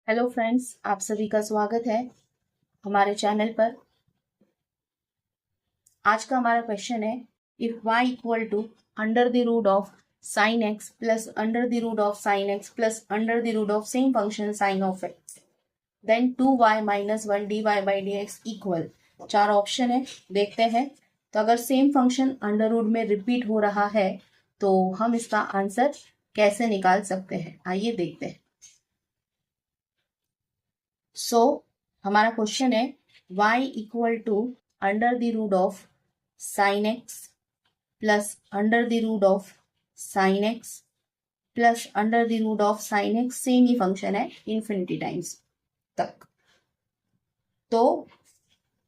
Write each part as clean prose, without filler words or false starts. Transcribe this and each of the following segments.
Hello friends, आप सभी का स्वागत है हमारे चैनल पर। आज का हमारा क्वेश्चन है, if y equal to under the root of sine X plus under the root of sine X plus under the root of same function sine of X then 2y minus 1 dy by D X equal. चार option है, देखते हैं। तो अगर same function under root में repeat हो रहा है तो हम इसका आंसर कैसे निकाल सकते हैं, आइए देखते हैं। हमारा क्वेश्चन है y equal to under the root of sine X plus under the root of sine X plus under the root of sine X, same ही फंक्शन है इन्फिनिटी टाइम्स तक। तो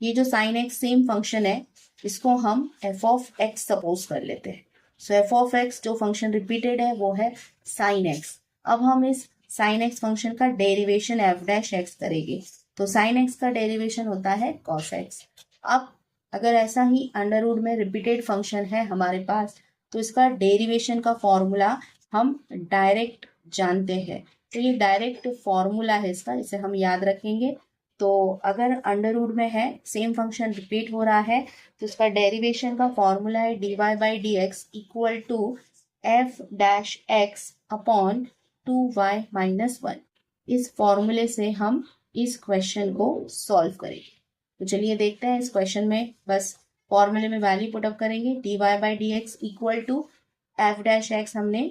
ये जो साइन एक्स सेम फंक्शन है इसको हम F of x suppose कर लेते हैं। एफ ऑफ एक्स जो फंक्शन रिपीटेड है वो है साइन एक्स। अब हम इस साइन एक्स फंक्शन का डेरिवेशन एफ डैश एक्स करेंगे। तो साइन एक्स का डेरिवेशन होता है कॉस एक्स। अब अगर ऐसा ही अंडर रूट में रिपीटेड फंक्शन है हमारे पास तो इसका डेरिवेशन का फॉर्मूला हम डायरेक्ट जानते हैं। तो ये डायरेक्ट फॉर्मूला है इसका, इसे हम याद रखेंगे। तो अगर अंडर रूट में है, सेम फंक्शन रिपीट हो रहा है, तो इसका डेरिवेशन का फॉर्मूला है dy by D X equal to F dash X upon 2y minus 1। इस फॉर्मूले से हम इस क्वेश्चन को सॉल्व करेंगे। तो चलिए देखते हैं। इस क्वेश्चन में बस फॉर्मूले में वैल्यू पुट अप करेंगे। dy by D X equal to F dash X, हमने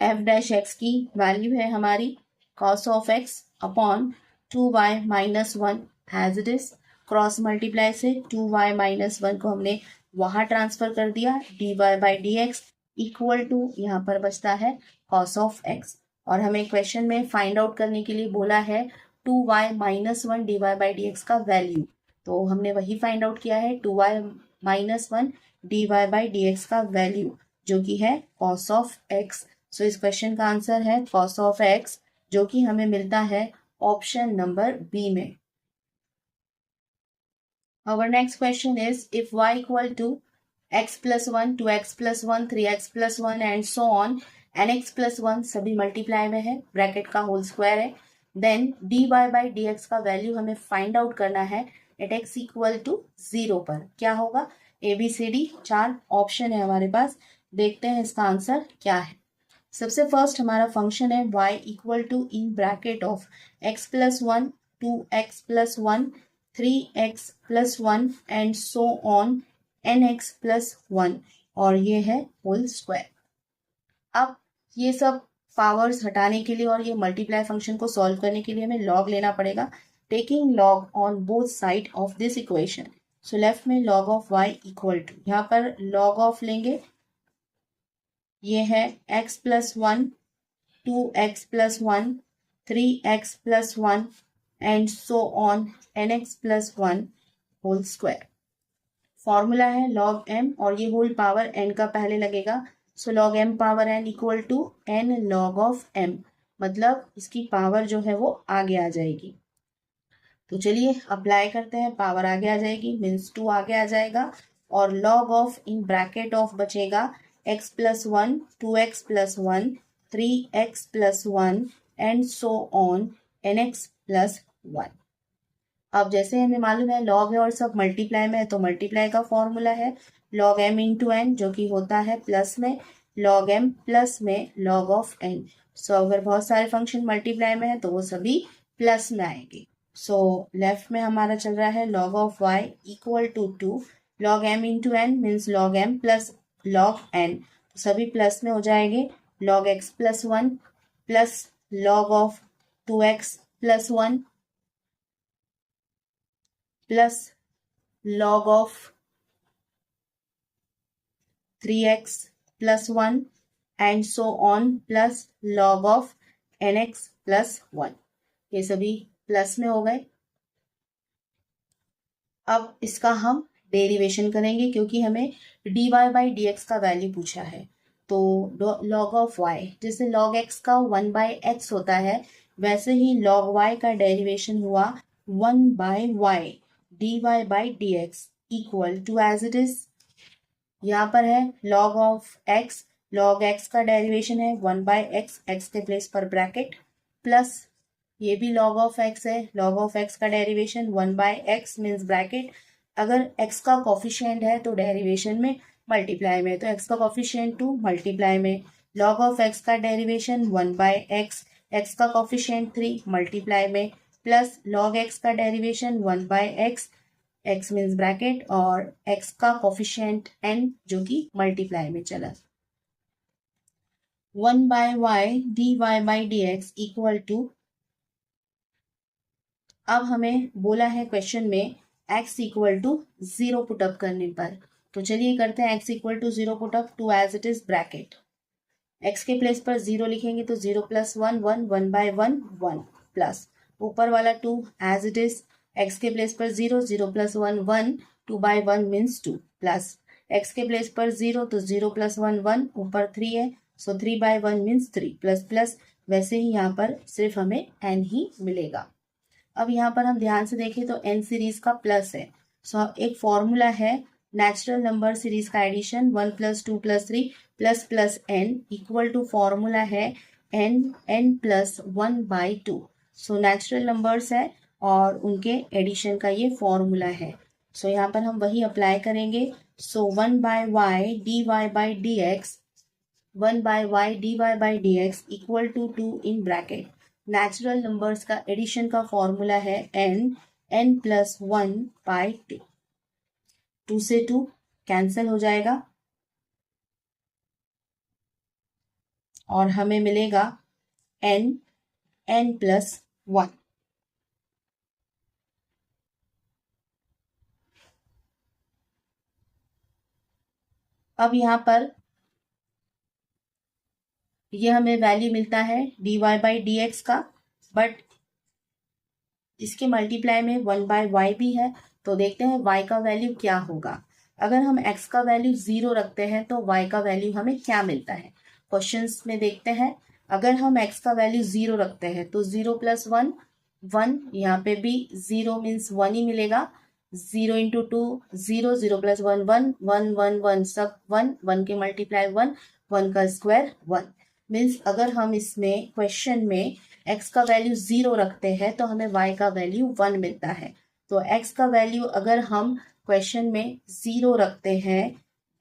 एफ डैश एक्स की वैल्यू है हमारी cos of x upon 2y minus 1 as it is. Cross multiply से 2y माइनस 1 को हमने वहां ट्रांसफर कर दिया। dy by D X equal to यहाँ पर बचता है cos ऑफ x। और हमें क्वेश्चन में फाइंड आउट करने के लिए बोला है 2y minus 1 dy by D X का वैल्यू। तो हमने वही फाइंड आउट किया है 2y minus 1 dy by D X का वैल्यू, जो कि है cos ऑफ x। सो इस क्वेश्चन का आंसर है cos ऑफ x, जो कि हमें मिलता है ऑप्शन नंबर बी में। Our next question is, if y equal to x plus 1, 2x plus 1, 3x plus 1 and so on, nx plus 1 सभी मल्टीप्लाई में है, ब्रैकेट का होल स्क्वायर है, then dy by D X का value हमें find out करना है eight x equal to 0 पर। क्या होगा? ABCD चार ऑप्शन है हमारे पास, देखते हैं इसका आंसर क्या है। सबसे फर्स्ट हमारा फंक्शन है y equal to in bracket of x plus 1, 2x plus 1, 3x plus 1 and so on nx plus 1, और ये है होल स्क्वायर। अब ये सब पावर्स हटाने के लिए और ये मल्टीप्लाई फंक्शन को सॉल्व करने के लिए हमें लॉग लेना पड़ेगा, taking log on both side of this equation. So left में log of y equal to, यहाँ पर लॉग ऑफ लेंगे, ये है x plus 1, 2x plus 1, 3x plus 1 and so on nx plus 1 whole square. Formula है log m और ये whole power n का पहले लगेगा। So log m power n equal to n log of m, मतलब इसकी पावर जो है वो आगे आ जाएगी। तो चलिए अप्लाई करते हैं। पावर आगे आ जाएगी मीन्स 2 आगे आ जाएगा, और log of in bracket of बचेगा x plus 1, 2x plus 1, 3x plus 1 and so on nx plus 1। अब जैसे हमें मालूम है लॉग है और सब मल्टीप्लाई में है, तो मल्टीप्लाई का फॉर्मूला है log m इंटू एन, जो कि होता है प्लस में log m प्लस में log ऑफ n। सो अगर बहुत सारे फंक्शन मल्टीप्लाई में है तो वो सभी प्लस में आएंगे। सो लेफ्ट में हमारा चल रहा है log of y equal to 2 log m into N means log m plus log n, तो सभी प्लस में हो जाएंगे। log x plus 1 plus log of 2x plus 1 plus log of 3x plus 1 and so on plus log of nx plus 1, ये सभी plus में हो गए। अब इसका हम डेरिवेशन करेंगे क्योंकि हमें dy बाई डी एक्स का वैल्यू पूछा है। तो log ऑफ y, जैसे log x का 1 बाई एक्स होता है, वैसे ही log y का डेरिवेशन हुआ 1 by y dy by D X equal to as it is. यहाँ पर है log of x log x का डेरिवेशन है 1/x, x के प्लेस पर ब्रैकेट, प्लस ये भी log ऑफ x है, log ऑफ x का डेरिवेशन 1/x मीन्स ब्रैकेट, अगर x का कॉफिशिएंट है तो डेरिवेशन में मल्टीप्लाई में, तो x का कॉफिशिएंट 2 मल्टीप्लाई में, log ऑफ x का डेरिवेशन 1/x, x का कॉफिशिएंट 3 मल्टीप्लाई में, प्लस log x का derivation 1/x, x means bracket, और x का कॉफिशिएंट n जो कि मल्टीप्लाई में चला। 1/y dy/dx इक्वल टू, अब हमें बोला है क्वेश्चन में x इक्वल टू 0 पुटअप करने पर, तो चलिए करते हैं x equal to 0 put up, 2 as it is bracket, x के प्लेस पर 0 लिखेंगे तो 0 + 1 1, 1/1 1, प्लस ऊपर वाला 2 एज इट इज, x के प्लेस पर 0 0 + 1 1, 2/1 मीन्स 2, प्लस x के प्लेस पर 0 तो 0 + 1 1, ऊपर 3 है सो 3/1 मीन्स 3, प्लस प्लस वैसे ही यहाँ पर सिर्फ हमें n ही मिलेगा। अब यहाँ पर हम ध्यान से देखें तो n सीरीज का प्लस है, सो एक फॉर्मूला है नेचुरल नंबर सीरीज का addition 1 + 2 + 3 plus plus n equal to formula है n + 1/2, सो नेचुरल नंबर्स है और उनके एडिशन का ये फॉर्मूला है, सो यहाँ पर हम वही अप्लाई करेंगे, so 1/y dy/dx 1/y dy/dx equal to 2 in bracket, natural numbers का एडिशन का फॉर्मूला है n + 1/2, 2 से 2 कैंसिल हो जाएगा और हमें मिलेगा n + 1। अब यहाँ पर ये हमें वैल्यू मिलता है dy/dx का, बट इसके मल्टीप्लाई में 1/y भी है, तो देखते हैं y का वैल्यू क्या होगा। अगर हम x का वैल्यू 0 रखते हैं तो y का वैल्यू हमें क्या मिलता है, क्वेश्चंस में देखते हैं। अगर हम x का वैल्यू 0 रखते हैं तो 0 + 1 1, यहाँ पे भी 0 मीन्स 1 ही मिलेगा, 0 × 2 0, 0 + 1 1, 1 1 1 सब 1, 1 के मल्टीप्लाई 1, 1 का स्क्वायर 1, मीन्स अगर हम इसमें क्वेश्चन में x का वैल्यू 0 रखते हैं तो हमें y का वैल्यू 1 मिलता है, तो x का वैल्यू अगर हम क्वेश्चन में 0 रखते हैं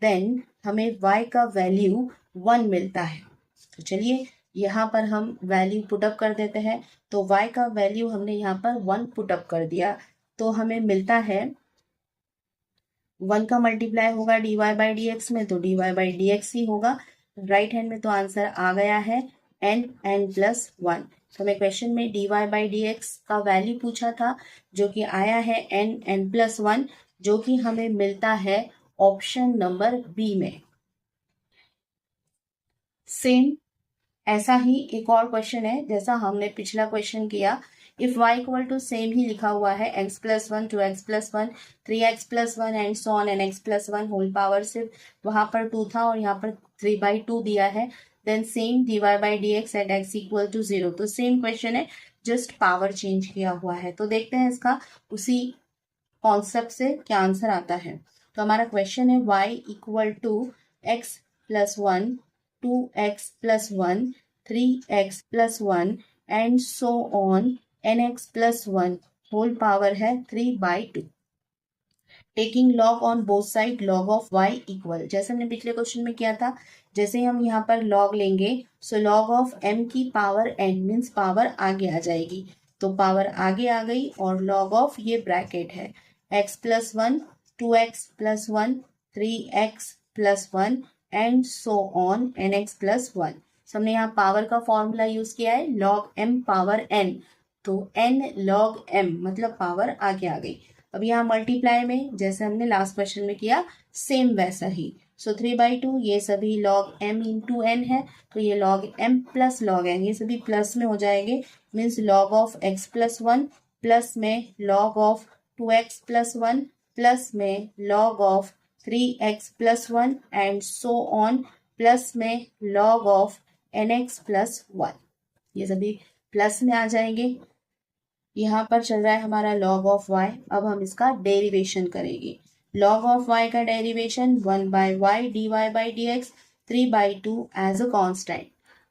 देन हमें y का वैल्यू 1 मिलता है। तो चलिए यहाँ पर हम वैल्यू पुटअप कर देते हैं, तो y का वैल्यू हमने यहाँ पर 1 पुटअप कर दिया, तो हमें मिलता है 1 का मल्टीप्लाई होगा dy/dx में तो dy/dx ही होगा, राइट हैंड में तो आंसर आ गया है n + 1। तो हमें क्वेश्चन में dy/dx का वैल्यू पूछा था जो कि आया है n + 1, जो कि हमें मिलता है ऑप्शन नंबर बी में। सेम ऐसा ही एक और क्वेश्चन है जैसा हमने पिछला क्वेश्चन किया, if y equal to same ही लिखा हुआ है x + 1 2x + 1 3x + 1 and so on nx + 1 whole power, सिर्फ वहां पर 2 था और यहाँ पर 3/2 दिया है, then same dy/dx at x equal to 0, तो सेम क्वेश्चन है जस्ट पावर चेंज किया हुआ है, तो देखते हैं इसका उसी कॉन्सेप्ट से क्या आंसर आता है। तो हमारा क्वेश्चन है y equal to x + 1 2x + 1 3x + 1 and so on nx + 1 whole power है 3/2, taking log on both side log of y equal, जैसे हमने पिछले क्वेश्चन में किया था, जैसे हम यहाँ पर लॉग लेंगे सो लॉग ऑफ m की पावर n मीन्स पावर आगे आ जाएगी, तो पावर आगे आ गई और लॉग ऑफ ये ब्रैकेट है x + 1 2x + 1 3x + 1 and so on nx + 1। हमने यहाँ पावर का फॉर्मूला यूज किया है लॉग m पावर n, तो n log m मतलब पावर आगे आ गई। अब यहाँ मल्टीप्लाई में जैसे हमने लास्ट क्वेश्चन में किया सेम वैसा ही, सो 3/2 ये सभी log m × n है, तो ये log m + log n ये सभी प्लस में हो जाएंगे, means log of x + 1 plus में log ऑफ 2x + 1 प्लस में log of 3x + 1 and so on plus में log ऑफ nx + 1, ये सभी प्लस में आ जाएंगे। यहाँ पर चल रहा है हमारा log ऑफ y, अब हम इसका डेरिवेशन करेंगे। log ऑफ y का derivation 1/y dy/dx, 3/2 as a constant.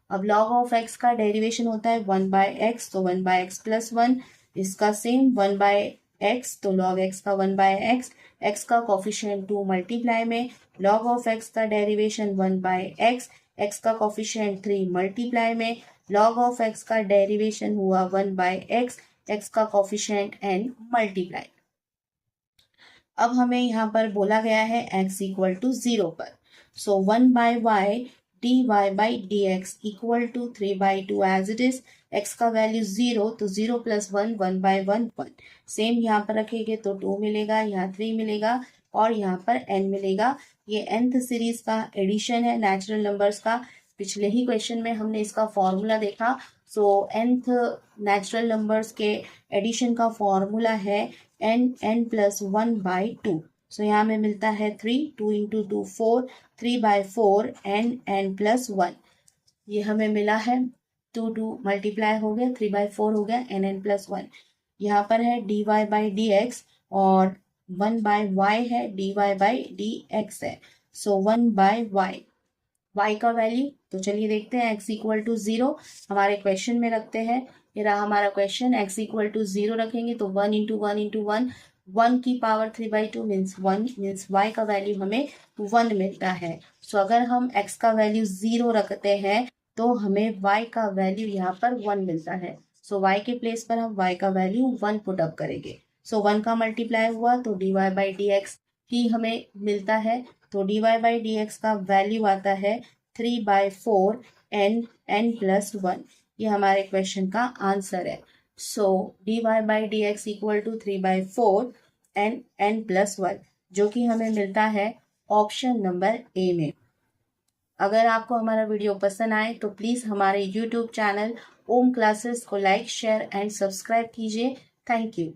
अब log ऑफ x का डेरिवेशन होता है 1/x, तो 1/x प्लस 1, इसका सेम 1/x, तो log x का 1/x, x का कोफिशिएंट 2 मल्टीप्लाई में log ऑफ x का डेरिवेशन 1/x, x का कोफिशिएंट 3 मल्टीप्लाई में log ऑफ x का डेरिवेशन हुआ 1/x, x का कोफिशिएंट n मल्टीप्लाई। अब हमें यहाँ पर बोला गया है x इक्वल टू 0 पर, so 1/y dy by dx equal to 3/2 as it is. x का वैल्यू 0, तो 0 प्लस 1 1/1 1, सेम यहाँ पर रखेंगे तो 2 मिलेगा, यहाँ 3 मिलेगा और यहाँ पर n मिलेगा। ये nth सीरीज का एडिशन है नेचुरल नंबर्स का। पिछले ही क्वेश्चन में हमने इसका फॉर्मूला देखा। सो nth नेचुरल नंबर्स के एडिशन का फॉर्मूला है n प्लस 1/2। सो यहाँ में मिलता है 3, 2 इंटू 2 4, 3/4 n प्लस 1। ये हमें मिला है 2 मल्टीप्लाई हो गया, 3/4 हो गया, n प्लस 1। यहाँ पर है dy बाई dx और 1/y है, dy बाई dx है। सो 1/y, y का वैल्यू, तो चलिए देखते हैं x इक्वल टू 0 हमारे क्वेश्चन में रखते हैं। ये रहा हमारा क्वेश्चन, x इक्वल टू 0 रखेंगे तो 1 इंटू 1 इंटू 1, 1 की पावर 3/2 मीन्स 1, मीन्स y का वैल्यू हमें 1 मिलता है। सो अगर हम x का वैल्यू 0 रखते हैं तो हमें y का वैल्यू यहाँ पर 1 मिलता है। सो y के प्लेस पर हम y का वैल्यू 1 पुट अप करेंगे। सो 1 का मल्टीप्लाई हुआ तो dy बाई dx ही हमें मिलता है, तो dy बाई dx का वैल्यू आता है 3/4 n प्लस 1। ये हमारे क्वेश्चन का आंसर है। So dy by dx equal to 3/4 n plus 1, जो कि हमें मिलता है ऑप्शन नंबर ए में। अगर आपको हमारा वीडियो पसंद आए तो प्लीज़ हमारे YouTube चैनल ओम क्लासेस को लाइक, शेयर एंड सब्सक्राइब कीजिए। Thank you.